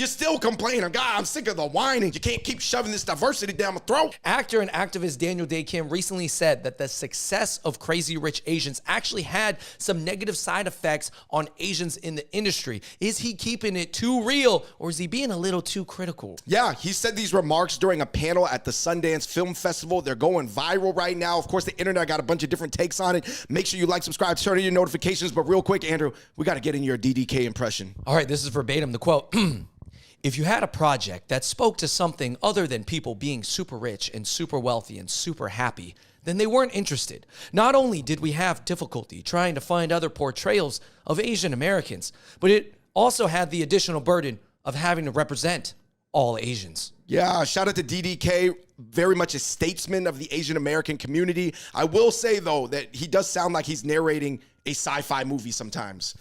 You still complain. God, I'm sick of the whining. You can't keep shoving this diversity down my throat. Actor and activist Daniel Dae Kim recently said that the success of Crazy Rich Asians actually had some negative side effects on Asians in the industry. Is he keeping it too real, or is he being a little too critical? Yeah, he said these remarks during a panel at the Sundance Film Festival. They're going viral right now. Of course, the internet got a bunch of different takes on it. Make sure you like, subscribe, turn on your notifications. But real quick, Andrew, we got to get in your DDK impression. All right, this is verbatim, the quote. If you had a project that spoke to something other than people being super rich and super wealthy and super happy, then they weren't interested. Not only did we have difficulty trying to find other portrayals of Asian Americans, but it also had the additional burden of having to represent all Asians. Yeah, shout out to DDK, very much a statesman of the Asian American community. I will say, though, that he does sound like he's narrating a sci-fi movie sometimes.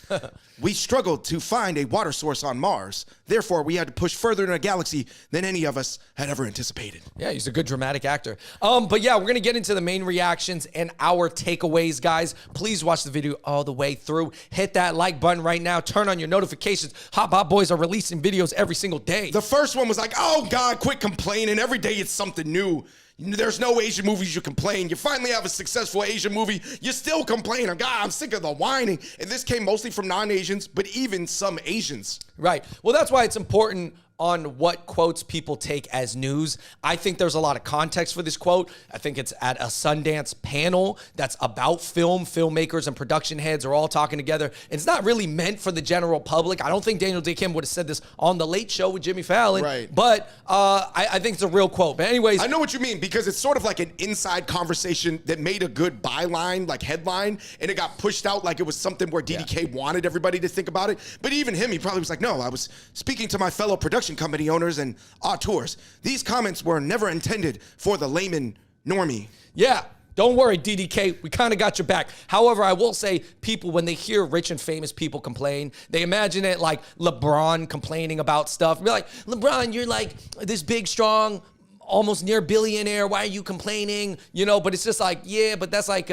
We struggled to find a water source on Mars. Therefore, we had to push further in a galaxy than any of us had ever anticipated. Yeah, he's a good dramatic actor. But yeah, we're going to get into the main reactions and our takeaways, guys. Please watch the video all the way through. Hit that like button right now. Turn on your notifications. Hot Bot Boys are releasing videos every single day. The first one was like, oh, God, quit complaining. Every day it's something new. There's no Asian movies you complain. You finally have a successful Asian movie. You still complain. God, I'm sick of the whining. And this came mostly from non-Asians, but even some Asians. Right. Well, that's why it's important on what quotes people take as news. I think there's a lot of context for this quote. I think it's at a Sundance panel that's about film. Filmmakers and production heads are all talking together. It's not really meant for the general public. I don't think Daniel Dae Kim would have said this on The Late Show with Jimmy Fallon. Right. But I think it's a real quote. But anyways. I know what you mean, because it's sort of like an inside conversation that made a good byline, like headline, and it got pushed out like it was something where DDK wanted everybody to think about it. But even him, he probably was like, no, I was speaking to my fellow production company owners and auteurs. These comments were never intended for the layman normie. Yeah. Don't worry, DDK, we kind of got your back. However, I will say people, when they hear rich and famous people complain, they imagine it like LeBron complaining about stuff. Be like, LeBron, you're like this big, strong, almost near billionaire. Why are you complaining? You know, but it's just like, yeah, but that's like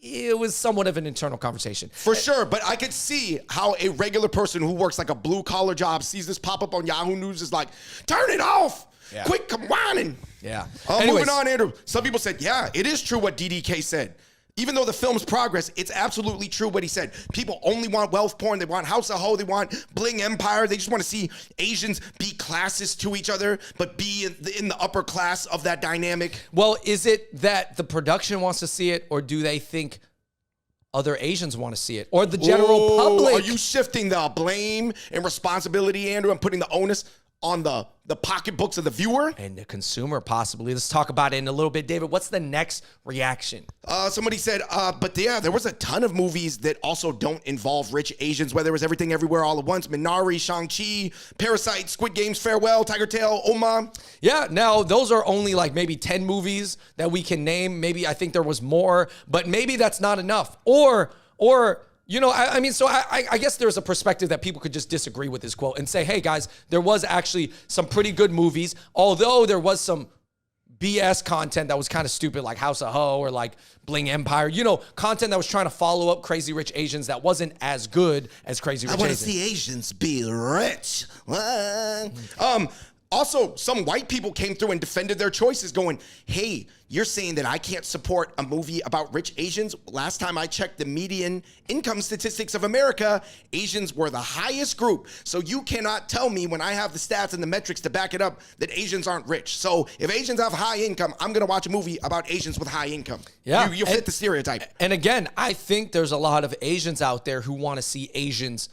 it was somewhat of an internal conversation. For sure, but I could see how a regular person who works like a blue-collar job sees this pop up on Yahoo News is like, turn it off! Yeah. Quit whining! Yeah. Moving on, Andrew. Some people said, yeah, it is true what DDK said. Even though the film's progress, it's absolutely true what he said. People only want wealth porn. They want House of Ho. They want Bling Empire. They just want to see Asians be classist to each other, but be in the upper class of that dynamic. Well, is it that the production wants to see it, or do they think other Asians want to see it, or the general public? Are you shifting the blame and responsibility, Andrew, and putting the onus on the pocketbooks of the viewer? And the consumer, possibly. Let's talk about it in a little bit. David, what's the next reaction? Somebody said, but yeah, there was a ton of movies that also don't involve rich Asians, whether it was Everything Everywhere All at Once, Minari, Shang-Chi, Parasite, Squid Games, Farewell, Tiger Tail, Oma. Yeah, now those are only like maybe 10 movies that we can name. Maybe I think there was more, but maybe that's not enough. Or you know, I mean, so I guess there's a perspective that people could just disagree with this quote and say, hey, guys, there was actually some pretty good movies, although there was some BS content that was kind of stupid, like House of Ho or like Bling Empire, you know, content that was trying to follow up Crazy Rich Asians that wasn't as good as Crazy Rich Asians. I want to see Asians be rich. Also, some white people came through and defended their choices going, hey, you're saying that I can't support a movie about rich Asians? Last time I checked the median income statistics of America, Asians were the highest group. So you cannot tell me when I have the stats and the metrics to back it up that Asians aren't rich. So if Asians have high income, I'm going to watch a movie about Asians with high income. Yeah. You fit the stereotype. And again, I think there's a lot of Asians out there who want to see Asians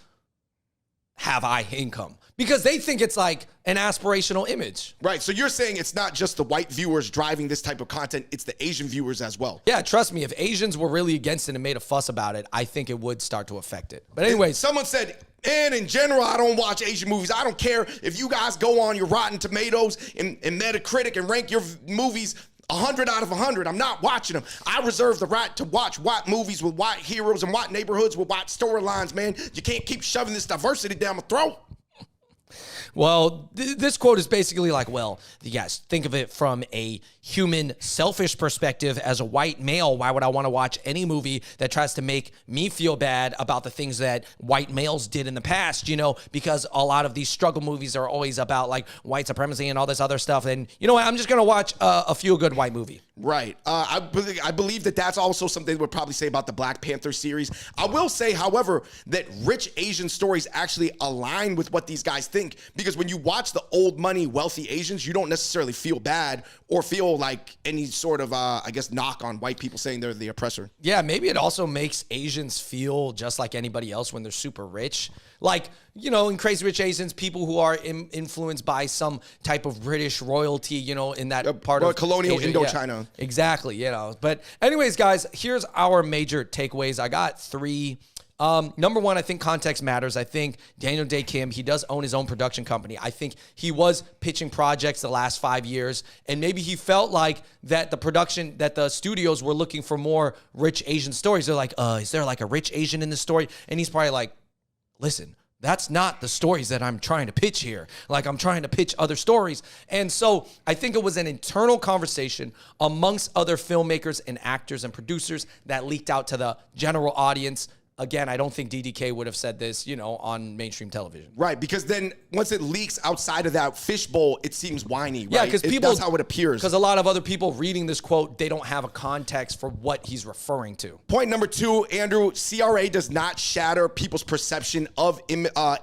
have high income because they think it's like an aspirational image. Right. So you're saying it's not just the white viewers driving this type of content, it's the Asian viewers as well. Yeah, trust me, if Asians were really against it and made a fuss about it, I think it would start to affect it. But anyways, someone said, and in general, I don't watch Asian movies. I don't care if you guys go on your Rotten Tomatoes and Metacritic and rank your movies 100 out of 100. I'm not watching them. I reserve the right to watch white movies with white heroes and white neighborhoods with white storylines, man. You can't keep shoving this diversity down my throat. Well, this quote is basically like, well, yes, think of it from a human, selfish perspective. As a white male, why would I want to watch any movie that tries to make me feel bad about the things that white males did in the past, because a lot of these struggle movies are always about like white supremacy and all this other stuff. And you know what? I'm just going to watch a feel-good white movie. Right. I believe that that's also something they would probably say about the Black Panther series. I will say, however, that rich Asian stories actually align with what these guys think, because when you watch the old money, wealthy Asians, you don't necessarily feel bad or feel like any sort of, knock on white people saying they're the oppressor. Yeah, maybe it also makes Asians feel just like anybody else when they're super rich. Like, in Crazy Rich Asians, people who are influenced by some type of British royalty, in that part of colonial Asia. Indochina. Yeah, exactly, But anyways, guys, here's our major takeaways. I got 3. Number one, I think context matters. I think Daniel Dae Kim, he does own his own production company. I think he was pitching projects the last 5 years, and maybe he felt like that the studios were looking for more rich Asian stories. They're like, is there like a rich Asian in this story? And he's probably like, listen, that's not the stories that I'm trying to pitch here. Like, I'm trying to pitch other stories. And so I think it was an internal conversation amongst other filmmakers and actors and producers that leaked out to the general audience. Again, I don't think DDK would have said this, on mainstream television. Right, because then once it leaks outside of that fishbowl, it seems whiny, right? Yeah, because that's how it appears. Because a lot of other people reading this quote, they don't have a context for what he's referring to. Point number 2, Andrew, CRA does not shatter people's perception of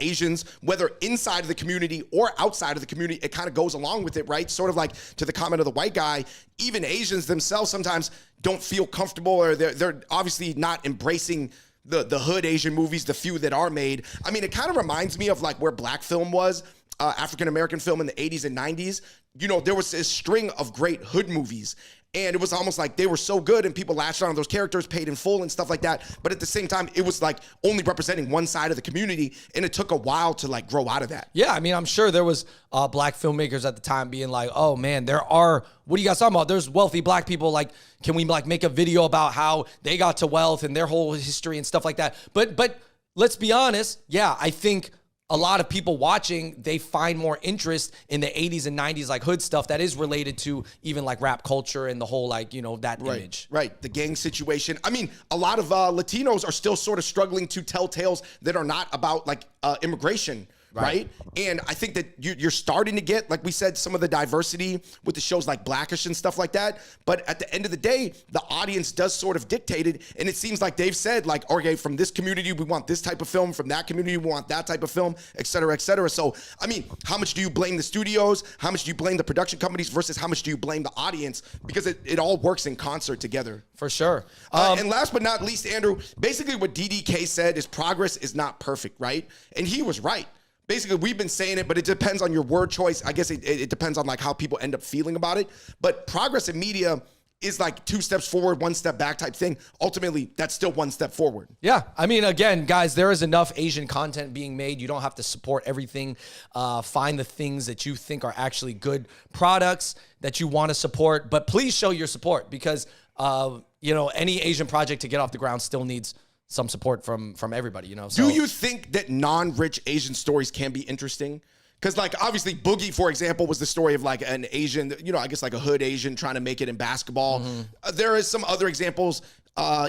Asians, whether inside of the community or outside of the community. It kind of goes along with it, right? Sort of like to the comment of the white guy, even Asians themselves sometimes don't feel comfortable, or they're obviously not embracing the hood Asian movies, the few that are made. I mean, it kind of reminds me of like where black film was, African-American film in the 80s and 90s. There was this string of great hood movies, and it was almost like they were so good and people latched on those characters, paid in full and stuff like that. But at the same time, it was like only representing one side of the community, and it took a while to like grow out of that. Yeah, I mean, I'm sure there was black filmmakers at the time being like, oh man, what are you guys talking about? There's wealthy black people. Like, can we like make a video about how they got to wealth and their whole history and stuff like that? But let's be honest. Yeah, I think a lot of people watching, they find more interest in the 80s and 90s like hood stuff that is related to even like rap culture and the whole like, that image. Right, the gang situation. I mean, a lot of Latinos are still sort of struggling to tell tales that are not about like immigration. Right. And I think that you're starting to get, like we said, some of the diversity with the shows like Blackish and stuff like that. But at the end of the day, the audience does sort of dictate it. And it seems like they've said, like, okay, from this community, we want this type of film. From that community, we want that type of film, et cetera, et cetera. So, I mean, how much do you blame the studios? How much do you blame the production companies versus how much do you blame the audience? Because it all works in concert together. For sure. And last but not least, Andrew, basically what DDK said is progress is not perfect, right? And he was right. Basically, we've been saying it, but it depends on your word choice. I guess it depends on like how people end up feeling about it. But progress in media is like 2 steps forward, 1 step back type thing. Ultimately, that's still 1 step forward. Yeah. I mean, again, guys, there is enough Asian content being made. You don't have to support everything. Find the things that you think are actually good products that you want to support. But please show your support because, any Asian project to get off the ground still needs some support from everybody, So. Do you think that non-rich Asian stories can be interesting? Because, like, obviously, Boogie, for example, was the story of, like, an Asian, I guess, like a hood Asian trying to make it in basketball. Mm-hmm. There is some other examples,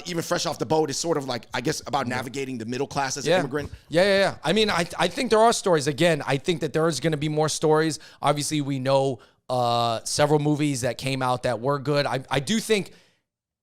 even Fresh Off the Boat is sort of, like, I guess, about navigating the middle class as an immigrant. Yeah. I mean, I think there are stories. Again, I think that there is going to be more stories. Obviously, we know several movies that came out that were good. I do think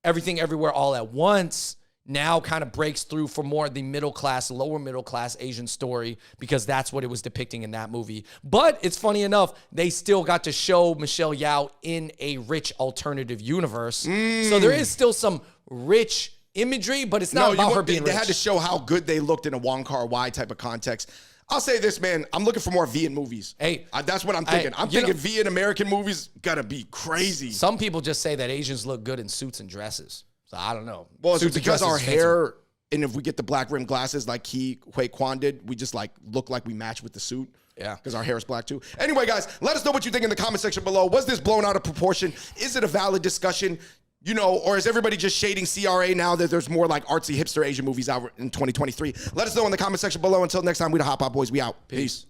Everything Everywhere All at Once now kind of breaks through for more of the middle class, lower middle class Asian story because that's what it was depicting in that movie. But it's funny enough, they still got to show Michelle Yeoh in a rich alternative universe. So there is still some rich imagery, but it's not about her being rich. They had to show how good they looked in a Wong Kar-wai type of context. I'll say this, man. I'm looking for more V in movies. Hey, that's what I'm thinking. I'm thinking V in American movies gotta be crazy. Some people just say that Asians look good in suits and dresses. So I don't know. Well, it's because our hair, and if we get the black rim glasses like Hui Kwan did, we just like look like we match with the suit. Yeah. Because our hair is black too. Anyway, guys, let us know what you think in the comment section below. Was this blown out of proportion? Is it a valid discussion? Or is everybody just shading CRA now that there's more like artsy hipster Asian movies out in 2023? Let us know in the comment section below. Until next time, we the Hot Pot Boys. We out. Peace.